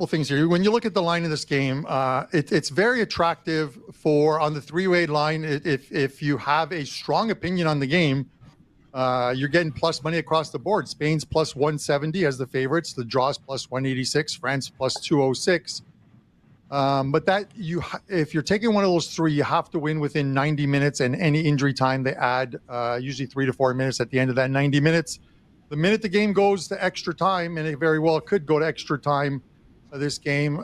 things here. When you look at the line in this game, it's very attractive for on the three-way line. If you have a strong opinion on the game, you're getting plus money across the board. Spain's plus 170 as the favorites. The draws plus 186. France plus 206. But if you're taking one of those three, you have to win within 90 minutes, and any injury time they add usually 3 to 4 minutes at the end of that 90 minutes. The minute the game goes to extra time, and it very well could go to extra time, this game,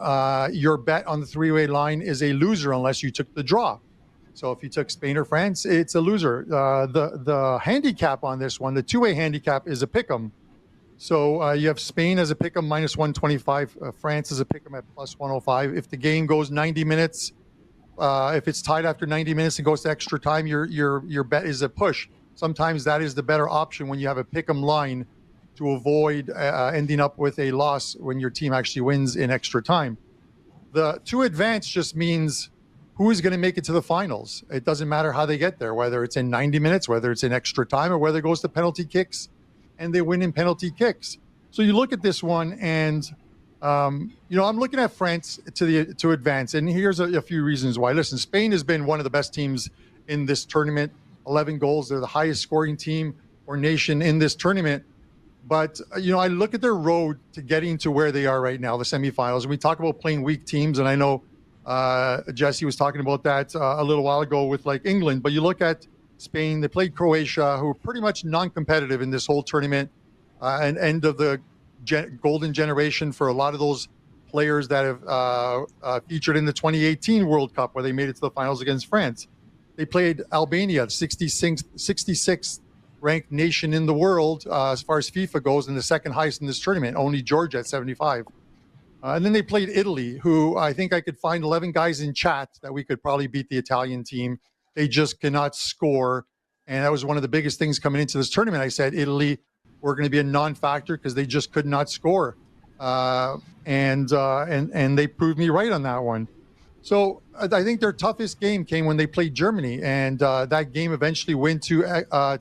your bet on the three-way line is a loser unless you took the draw. So if you took Spain or France, it's a loser. The handicap on this one, the two-way handicap, is a pick'em. So you have Spain as a pick'em minus 125, France as a pick'em at plus 105. If the game goes 90 minutes, if it's tied after 90 minutes and goes to extra time, your bet is a push. Sometimes that is the better option when you have a pick'em line, to avoid ending up with a loss when your team actually wins in extra time. The to advance just means who is going to make it to the finals. It doesn't matter how they get there, whether it's in 90 minutes, whether it's in extra time, or whether it goes to penalty kicks and they win in penalty kicks. So you look at this one, and I'm looking at France to advance, and here's a few reasons why. Listen, Spain has been one of the best teams in this tournament. 11 goals. They're the highest scoring team or nation in this tournament. But, I look at their road to getting to where they are right now, the semifinals. And we talk about playing weak teams. And I know Jesse was talking about that a little while ago with like England. But you look at Spain, they played Croatia, who are pretty much non-competitive in this whole tournament. And end of the golden generation for a lot of those players that have featured in the 2018 World Cup, where they made it to the finals against France. They played Albania, 66th ranked nation in the world as far as FIFA goes, and the second highest in this tournament, only Georgia at 75. And then they played Italy, who I think I could find 11 guys in chat that we could probably beat the Italian team. They just cannot score. And that was one of the biggest things coming into this tournament. I said Italy were going to be a non-factor because they just could not score. And they proved me right on that one. So I think their toughest game came when they played Germany, and that game eventually went to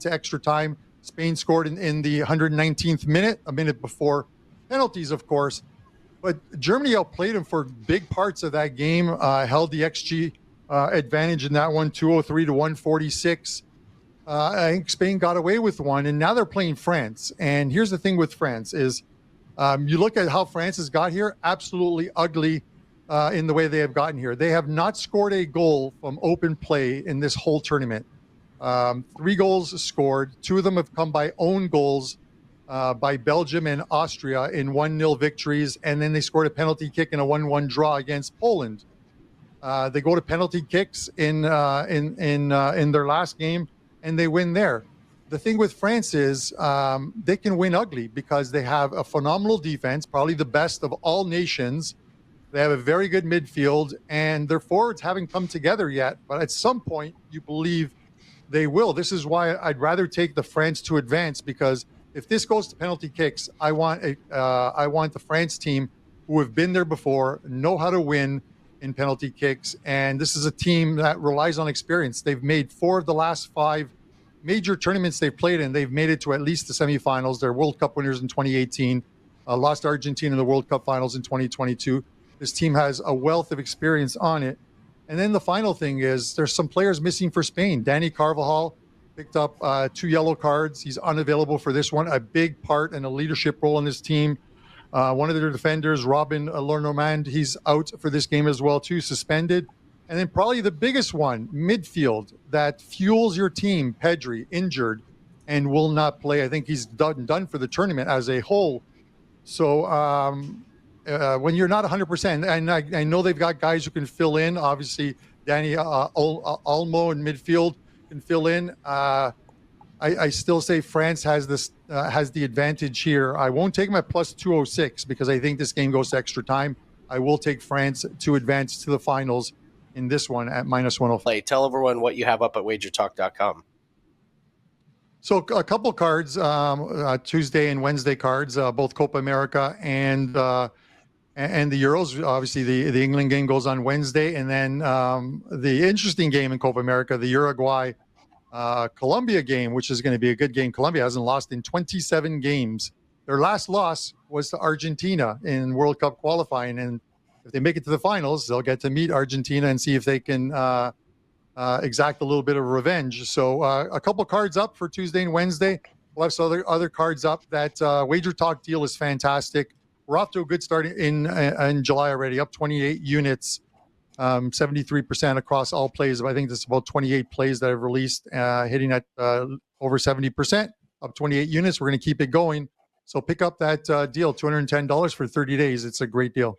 extra time. Spain scored in the 119th minute, a minute before penalties, of course. But Germany outplayed them for big parts of that game, held the XG advantage in that one, 203 to 146. I think Spain got away with one, and now they're playing France. And here's the thing with France is you look at how France has got here, absolutely ugly. In the way they have gotten here. They have not scored a goal from open play in this whole tournament. 3 goals scored. 2 of them have come by own goals by Belgium and Austria in 1-0 victories. And then they scored a penalty kick in a 1-1 draw against Poland. They go to penalty kicks in their last game, and they win there. The thing with France is they can win ugly because they have a phenomenal defense, probably the best of all nations. They have a very good midfield, and their forwards haven't come together yet. But at some point, you believe they will. This is why I'd rather take the France to advance, because if this goes to penalty kicks, I want the France team who have been there before, know how to win in penalty kicks. And this is a team that relies on experience. They've made 4 of the last 5 major tournaments they've played in. They've made it to at least the semifinals. They're World Cup winners in 2018, lost to Argentina in the World Cup finals in 2022. This team has a wealth of experience on it. And then the final thing is there's some players missing for Spain. Dani Carvajal picked up 2 yellow cards. He's unavailable for this one, a big part and a leadership role in this team. One of their defenders, Robin Lenormand, he's out for this game as well, too, suspended. And then probably the biggest one, midfield, that fuels your team, Pedri, injured and will not play. I think he's done for the tournament as a whole. So when you're not 100%, and I know they've got guys who can fill in. Obviously, Danny Olmo in midfield can fill in. I still say France has the advantage here. I won't take them at plus 206 because I think this game goes to extra time. I will take France to advance to the finals in this one at minus 105. Tell everyone what you have up at wagertalk.com. So a couple cards, Tuesday and Wednesday cards, both Copa America and the Euros. Obviously, the England game goes on Wednesday. And then the interesting game in Copa America, the Uruguay Colombia game, which is going to be a good game. Colombia hasn't lost in 27 games Their last loss was to Argentina in World Cup qualifying, and if they make it to the finals, they'll get to meet Argentina and see if they can exact a little bit of revenge. So a couple cards up for Tuesday and Wednesday. We'll have some other cards up. That Wager Talk deal is fantastic. We're off to a good start in July already, up 28 units, 73% across all plays. I think there's about 28 plays that I've released, hitting at over 70%, up 28 units. We're going to keep it going. So pick up that deal, $210 for 30 days. It's a great deal.